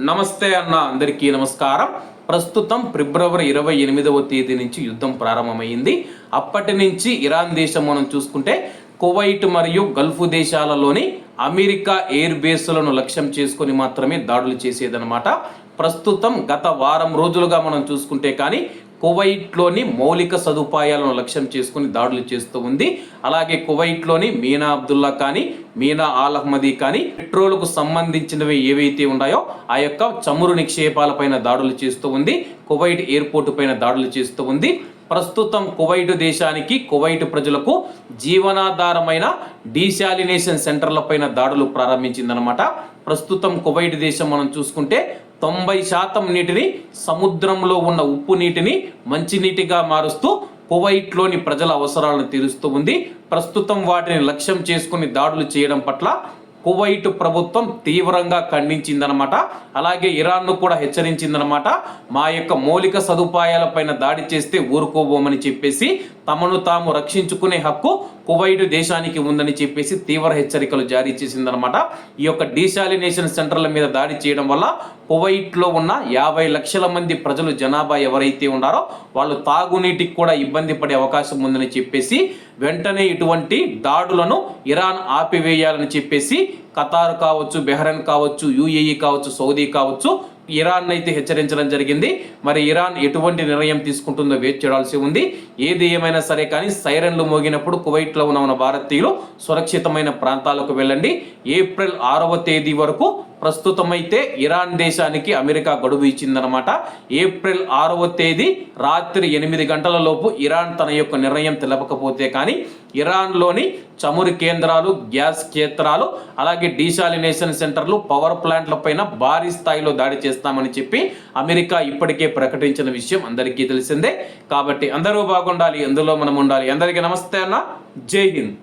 నమస్తే అన్న, అందరికీ నమస్కారం. ప్రస్తుతం ఫిబ్రవరి 28వ తేదీ నుంచి యుద్ధం ప్రారంభమైంది. అప్పటి నుంచి ఇరాన్ దేశం మనం చూసుకుంటే కువైట్ మరియు గల్ఫ్ దేశాలలోని అమెరికా ఎయిర్ బేస్లను లక్ష్యం చేసుకొని మాత్రమే దాడులు చేసేదన్నమాట. ప్రస్తుతం గత వారం రోజులుగా మనం చూసుకుంటే కానీ కువైట్లోని మౌలిక సదుపాయాలను లక్ష్యం చేసుకుని దాడులు చేస్తూ ఉంది. అలాగే కువైట్లోని మీనా అబ్దుల్లా కానీ మీనా ఆల్ అహ్మదీ కానీ పెట్రోల్కు సంబంధించినవి ఏవైతే ఉన్నాయో ఆ యొక్క చమురు నిక్షేపాలపైన దాడులు చేస్తూ ఉంది. కువైట్ ఎయిర్పోర్టు పైన దాడులు చేస్తూ ఉంది. ప్రస్తుతం కువైట్ దేశానికి కువైట్ ప్రజలకు జీవనాధారమైన డీశాలినేషన్ సెంటర్ల పైన దాడులు ప్రారంభించిందనమాట. ప్రస్తుతం కువైట్ దేశం మనం చూసుకుంటే 90% నీటిని సముద్రంలో ఉన్న ఉప్పు నీటిని మంచినీటిగా మారుస్తూ కువైట్లోని ప్రజల అవసరాలను తీరుస్తూ ఉంది. ప్రస్తుతం వాటిని లక్ష్యం చేసుకుని దాడులు చేయడం పట్ల కువైట్ ప్రభుత్వం తీవ్రంగా ఖండించిందనమాట. అలాగే ఇరాన్ను కూడా హెచ్చరించిందనమాట. మా యొక్క మౌలిక సదుపాయాలపైన దాడి చేస్తే ఊరుకోబోమని చెప్పేసి తమను తాము రక్షించుకునే హక్కు కువైట్ దేశానికి ఉందని చెప్పేసి తీవ్ర హెచ్చరికలు జారీ చేసిందనమాట. ఈ యొక్క డీశాలినేషన్ సెంటర్ల మీద దాడి చేయడం వల్ల కువైట్లో ఉన్న 50 లక్షల మంది ప్రజలు జనాభా ఎవరైతే ఉన్నారో వాళ్ళు తాగునీటికి కూడా ఇబ్బంది పడే అవకాశం ఉందని చెప్పేసి వెంటనే ఇటువంటి దాడులను ఇరాన్ ఆపివేయాలని చెప్పేసి ఖతార్ కావచ్చు, బెహ్రెన్ కావచ్చు, యుఏఈ కావచ్చు, సౌదీ కావచ్చు ఇరాన్ అయితే హెచ్చరించడం జరిగింది. మరి ఇరాన్ ఎటువంటి నిర్ణయం తీసుకుంటుందో వేచి చూడాల్సి ఉంది. ఏది ఏమైనా సరే కానీ సైరన్లు మోగినప్పుడు కువైట్లో ఉన్న భారతీయులు సురక్షితమైన ప్రాంతాలకు వెళ్ళండి. ఏప్రిల్ 6వ తేదీ వరకు ప్రస్తుతమైతే ఇరాన్ దేశానికి అమెరికా గడువు ఇచ్చిందనమాట. ఏప్రిల్ 6వ తేదీ రాత్రి 8 గంటల లోపు ఇరాన్ తన యొక్క నిర్ణయం తెలపకపోతే కానీ ఇరాన్లోని చమురు కేంద్రాలు, గ్యాస్ క్షేత్రాలు, అలాగే డీశాలినేషన్ సెంటర్లు, పవర్ ప్లాంట్ల పైన భారీ స్థాయిలో దాడి చేస్తామని చెప్పి అమెరికా ఇప్పటికే ప్రకటించిన విషయం అందరికీ తెలిసిందే. కాబట్టి అందరూ బాగుండాలి, అందులో మనం ఉండాలి. అందరికీ నమస్తే అన్న, జై హింద్.